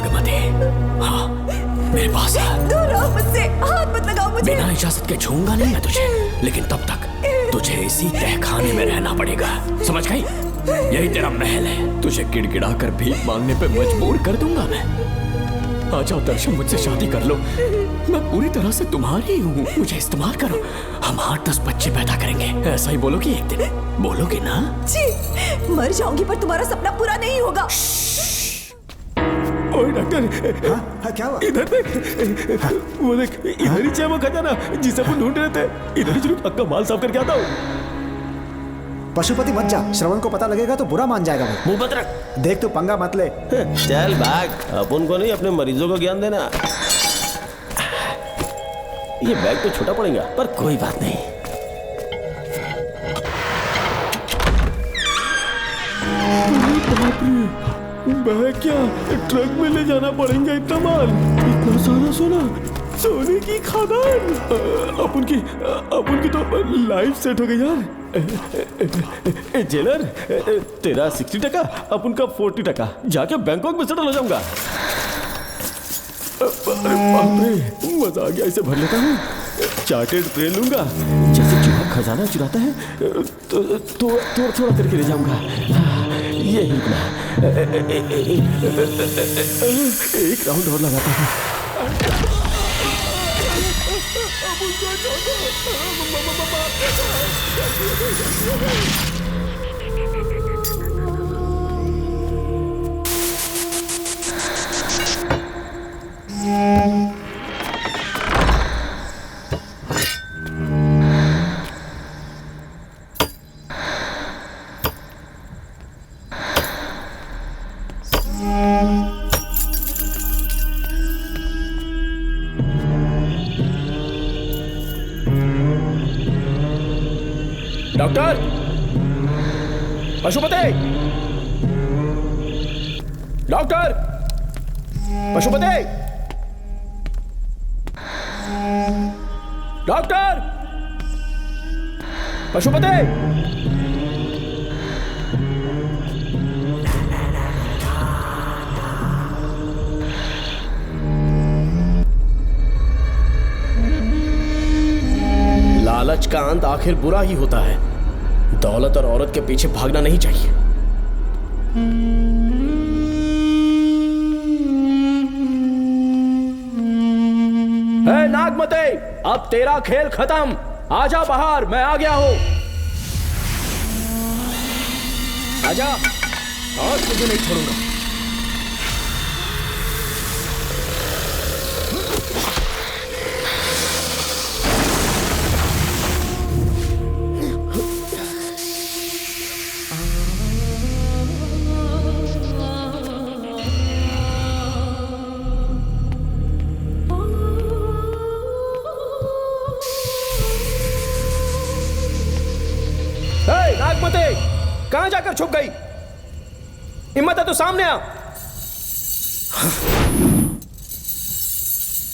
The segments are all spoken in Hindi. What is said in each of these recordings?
नागमती, हाँ मेरे पास है। दूर रहो मुझसे, हाथ मत लगाओ मुझे। बिना इजाजत के छूऊंगा नहीं मैं तुझे, लेकिन तब तक तुझे इसी तहखाने में रहना पड़ेगा, समझ गई? यही तेरा महल है। तुझे गिड़गिड़ा कर भीख मांगने पे मजबूर कर दूंगा मैं। आ जाओ दर्शन, मुझसे शादी कर लो, मैं पूरी तरह से तुम्हारी हूँ, मुझे इस्तेमाल करो। हम 8-10 बच्चे पैदा करेंगे, ऐसा ही बोलोगी एक दिन? बोलोगी ना? जी, मर जाऊंगी पर तुम्हारा सपना पूरा नहीं होगा। ओए डॉक्टर, हाँ क्या हुआ? इधर देख, वो देख, इधर ही है वो खजाना जिसे अपन ढूंढ रहे थे। इधर ही जरूर पक्का माल साफ करके आता हूँ। पशुपति मत जा, श्रवण को पता लगेगा तो बुरा मान जाएगा वो। मुंह मत रख। देख तू पंगा मत ले। चल भाग, अपन को नहीं अपने मरीजों को ज्ञान देना। ये बैग तो छोटा पड़ेगा पर कोई बात नहीं। बैग क्या ट्रक में ले जाना पड़ेगा? इतना माल, इतना सारा सोना, सोने की खदान। अपन की तो लाइफ सेट हो गई यार। जेलर, तेरा 60%, अपन का 40%। जाके बैंकॉक में सेटल हो जाऊंगा। अरे बाप रे, मजा आ गया, इसे भर लेता हूँ। चार्टेड प्लेन लूंगा, जैसे चूहा खजाना चुराता है तो थोड़ा करके ले जाऊंगा। ये ही रुकना, एक राउंड और लगाता हूँ। Doctor, Pashupati, doctor, Pashupati, doctor, Pashupati. लालच का अंत आखिर बुरा ही होता है। दौलत और औरत के पीछे भागना नहीं चाहिए। हे नागमते, अब तेरा खेल खत्म। आजा बाहर, मैं आ गया हूं। आजा, आज तुझे नहीं छोड़ूंगा। नागमते, कहां जाकर छुप गई? हिम्मत है तो सामने आ।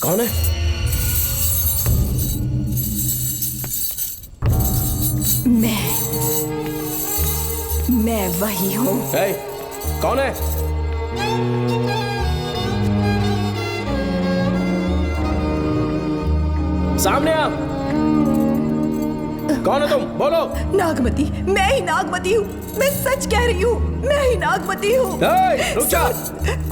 कौन है? मैं वही हूं। कौन है? सामने आ। कौन है तुम? बोलो। नागमती, मैं ही नागमती हूँ। मैं सच कह रही हूँ, मैं ही नागमती हूँ। रुक जा,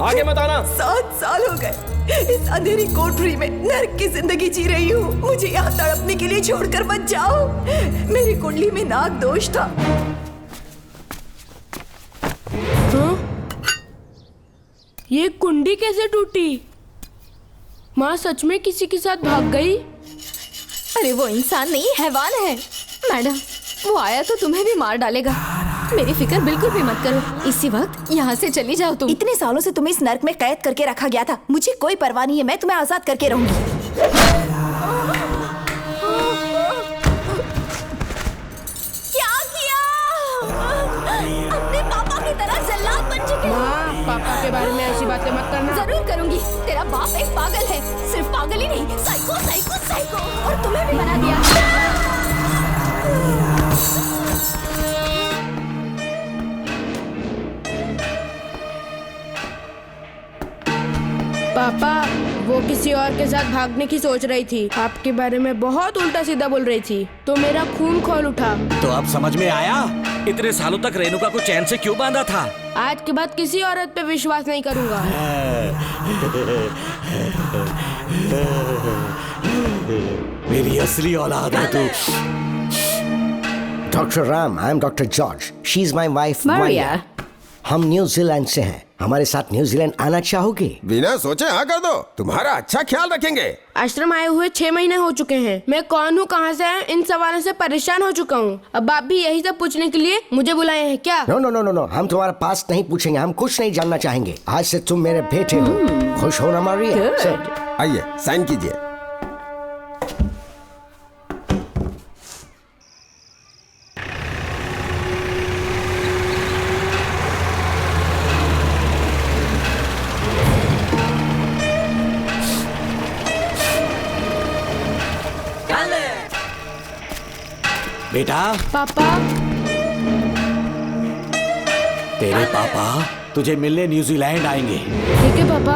आगे मत आना। 7 साल हो गए इस अंधेरी कोठरी में नर्क की जिंदगी जी रही हूँ। मुझे यहाँ तड़पने के लिए छोड़कर मत जाओ। मेरी कुंडली में नाग दोष था। ये कुंडी कैसे टूटी? माँ सच में किसी के साथ भाग गई? अरे वो इंसान नहीं, हैवान है। मैडम, वो आया तो तुम्हें भी मार डालेगा। मेरी फिक्र बिल्कुल भी मत करो। इसी वक्त यहाँ से चली जाओ तुम। इतने सालों से तुम्हें इस नर्क में कैद करके रखा गया था। मुझे कोई परवाह नहीं है, मैं तुम्हें आजाद करके रहूंगी। क्या किया? अपने पापा की तरह जल्लाद बन चुके हो। पापा के बारे में ऐसी बातें मत करना। जरूर करूंगी। तेरा बाप एक पागल है, सिर्फ पागल ही नहीं, साइको साइको साइको। और तुम्हें भी बना दिया। पापा, वो किसी और के साथ भागने की सोच रही थी। आपके बारे में बहुत उल्टा सीधा बोल रही थी, तो मेरा खून खौल उठा। तो अब समझ में आया इतने सालों तक रेणुका को चैन से क्यों बांधा था। आज के बाद किसी औरत पे विश्वास नहीं करूंगा। मेरी असली औलाद है तू। Doctor Ram, I am doctor George, she is my wife Maria. हम न्यूजीलैंड से हैं, हमारे साथ न्यूजीलैंड आना चाहोगे? बिना सोचे हाँ कर दो, तुम्हारा अच्छा ख्याल रखेंगे। आश्रम आए हुए 6 महीने हो चुके हैं। मैं कौन हूँ, कहाँ से आया, इन सवालों से परेशान हो चुका हूँ। अब आप भी यही सब पूछने के लिए मुझे बुलाए हैं क्या? No no no no no, हम तुम्हारा पास नहीं पूछेंगे, हम कुछ नहीं जानना चाहेंगे। आज से तुम मेरे बेटे हो। खुश हो ना मारिया? आइए साइन कीजिए। बेटा, पापा, तेरे पापा तुझे मिलने न्यूजीलैंड आएंगे। ठीक है पापा।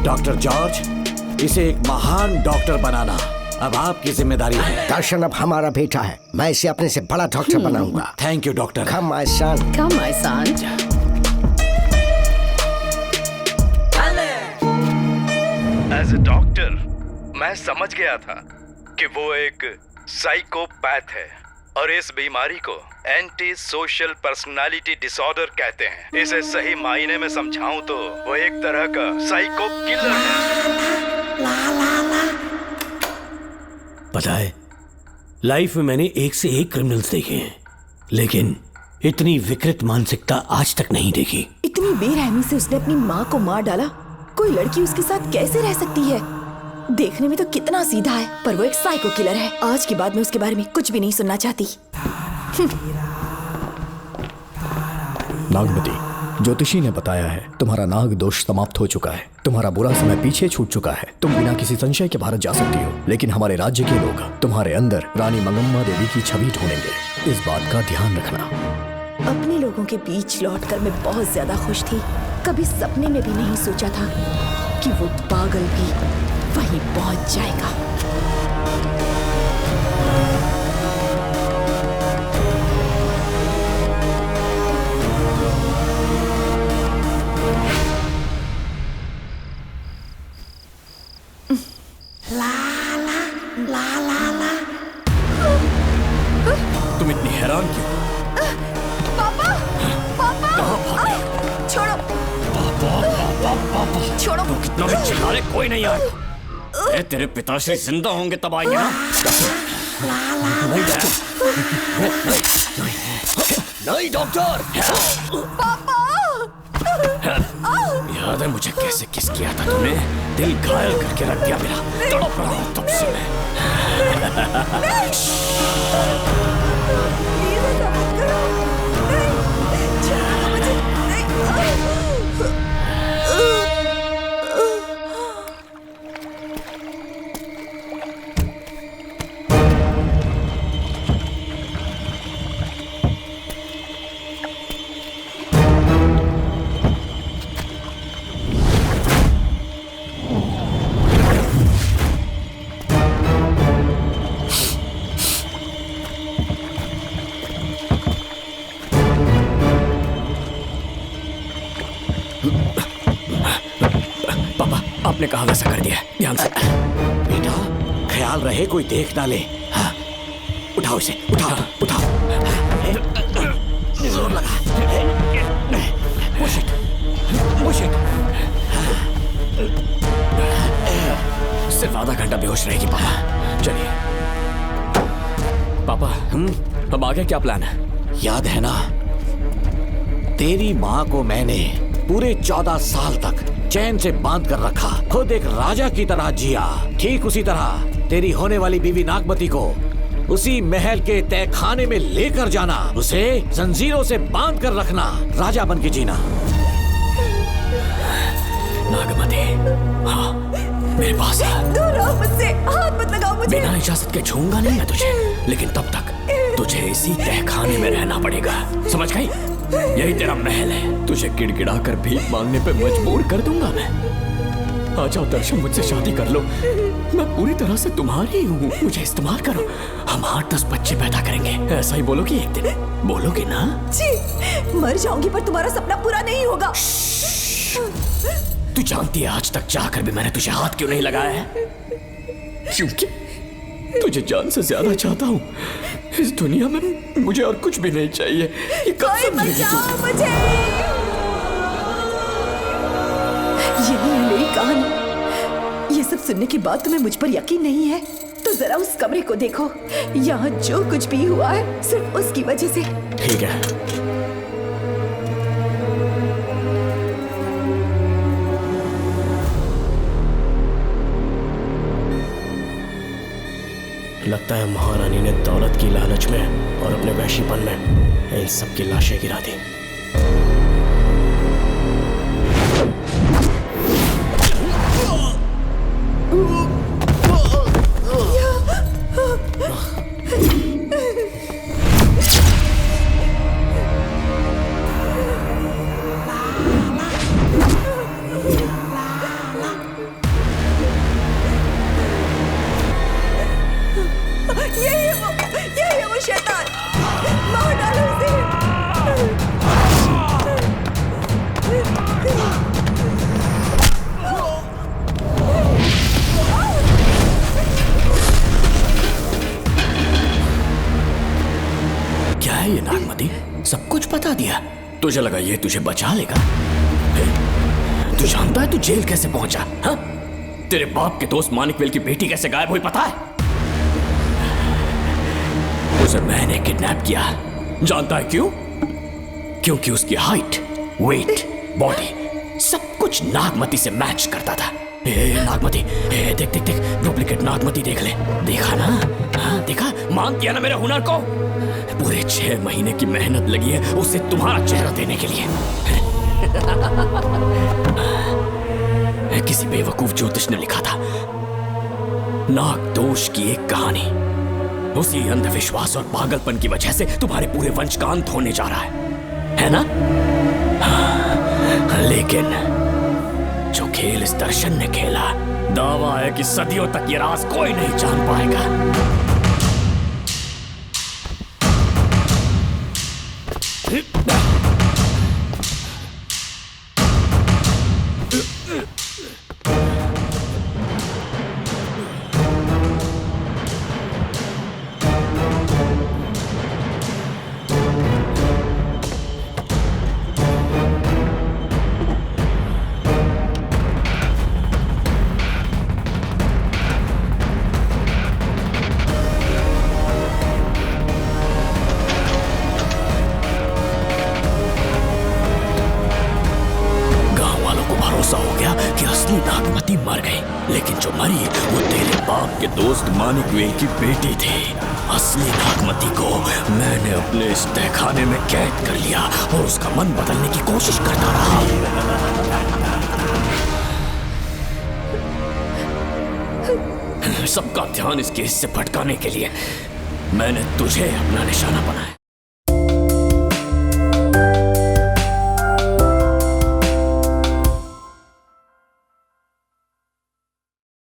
डॉक्टर जॉर्ज, इसे एक महान डॉक्टर बनाना अब आपकी जिम्मेदारी है। दर्शन अब हमारा बेटा है, मैं इसे अपने से बड़ा डॉक्टर बनाऊंगा। Thank you doctor. Come my son. Come my son. As a doctor मैं समझ गया था कि वो एक साइकोपैथ है और इस बीमारी को एंटी सोशल पर्सनालिटी डिसऑर्डर कहते हैं। इसे सही मायने में समझाऊं तो वो एक तरह का साइको किलर है। पता है, लाइफ में मैंने एक से एक क्रिमिनल्स देखे हैं, लेकिन इतनी विकृत मानसिकता आज तक नहीं देखी। इतनी बेरहमी से उसने अपनी माँ को मार डाला। कोई लड़की उसके साथ कैसे रह सकती है? देखने में तो कितना सीधा है, पर वो एक साइको किलर है। आज के बाद मैं उसके बारे में कुछ भी नहीं सुनना चाहती। नागमती, ज्योतिषी ने बताया है तुम्हारा नाग दोष समाप्त हो चुका है, तुम्हारा बुरा समय पीछे छूट चुका है, तुम बिना किसी संशय के भारत जा सकती हो। लेकिन हमारे राज्य के लोग तुम्हारे अंदर रानी मंगम्मा देवी की छवि ढूंढेंगे, इस बात का ध्यान रखना। अपने लोगों के बीच लौटकर मैं बहुत ज्यादा खुश थी। कभी सपने में भी नहीं सोचा था कि वो पागल भी वहीं पहुंच जाएगा। तुम इतनी हैरान क्यों? पापा, पापा, छोड़ो, छोड़ो। कितना भी चिल्ला ले, कोई नहीं आएगा। तेरे पिताश्री जिंदा होंगे तब आएंगे ना। नहीं डॉक्टर। याद है मुझे कैसे किस किया था तूने? दिल घायल करके रख दिया मेरा। तड़प रहा हूं तब से मैं। आपने कहा वैसा कर दिया, ध्यान से। बेटा ख्याल रहे कोई देख ना ले। हाँ। उठाओ इसे, उठाओ उठाओ। जोर लगा। Push it, push it. सिर्फ आधा घंटा बेहोश रहेगी पापा। चलिए पापा, अब आगे क्या प्लान है? याद है ना, तेरी माँ को मैंने पूरे 14 साल तक चैन से बांध कर रखा, खुद एक राजा की तरह जिया। ठीक उसी तरह तेरी होने वाली बीवी नागमती को उसी महल के तहखाने में लेकर जाना, उसे जंजीरों से बांध कर रखना, राजा बन के जीना। नागमती, हाँ मेरे पास है। दूर रहो मुझसे, हाथ मत लगाओ मुझे। बिना इजाजत के छूंगा नहीं मैं तुझे, लेकिन तब तक तुझे इसी तहखाने में रहना पड़ेगा, समझ गई? यही तेरा महल है। तुझे गिड़गिड़ा कर भीख मांगने पे मजबूर कर दूंगा मैं। आ जाओ दर्शन, मुझसे शादी कर लो। मैं पूरी तरह से तुम्हारी हूँ, मुझे इस्तेमाल करो। हम 8-10 बच्चे पैदा करेंगे। ऐसा ही बोलोगी एक दिन? बोलोगी ना? जी, मर जाऊंगी पर तुम्हारा सपना पूरा नहीं होगा। तू जानती है आज तक चाहकर भी मैंने तुझे हाथ क्यों नहीं लगाया है? क्योंकि तुझे जान से ज्यादा चाहता हूँ। इस दुनिया में मुझे और कुछ भी नहीं चाहिए। ये कब समझेगी तू? मुझे यही है मेरी कहानी। ये सब सुनने के बाद तुम्हें मुझ पर यकीन नहीं है तो जरा उस कमरे को देखो। यहाँ जो कुछ भी हुआ है सिर्फ उसकी वजह से। ठीक है, लगता है महारानी ने दौलत की लालच में और अपने वैशीपन में इन सब की लाशें गिरा दी। यही है वो शैतान। मार डालो उसे। क्या है ये नागमती? सब कुछ बता दिया। तुझे लगा ये तुझे बचा लेगा? तू जानता है तू जेल कैसे पहुंचा? हाँ? तेरे बाप के दोस्त मानिकवेल की बेटी कैसे गायब हुई पता है? उसे मैंने किडनैप किया। जानता है क्यों? क्योंकि उसकी हाइट, वेट, बॉडी सब कुछ नागमती से मैच करता था। नागमती, देख देख देख, डुप्लीकेट नागमती देख ले। देखा ना? हाँ देखा? मान किया ना मेरे हुनर को? पूरे 6 महीने की मेहनत लगी है उसे तुम्हारा चेहरा देने के लिए। किसी बेवकूफ ज्योतिष ने लिखा था नाग दोष की एक कहानी। उसी अंधविश्वास और पागलपन की वजह से तुम्हारे पूरे वंश का अंत होने जा रहा है ना? हाँ, लेकिन जो खेल इस दर्शन ने खेला, दावा है कि सदियों तक ये राज कोई नहीं जान पाएगा। मानिकवेल की बेटी थी। असली नागमती को मैंने अपने इस तहखाने में कैद कर लिया और उसका मन बदलने की कोशिश करता रहा। सबका ध्यान इस केस से भटकाने के लिए मैंने तुझे अपना निशाना बनाया।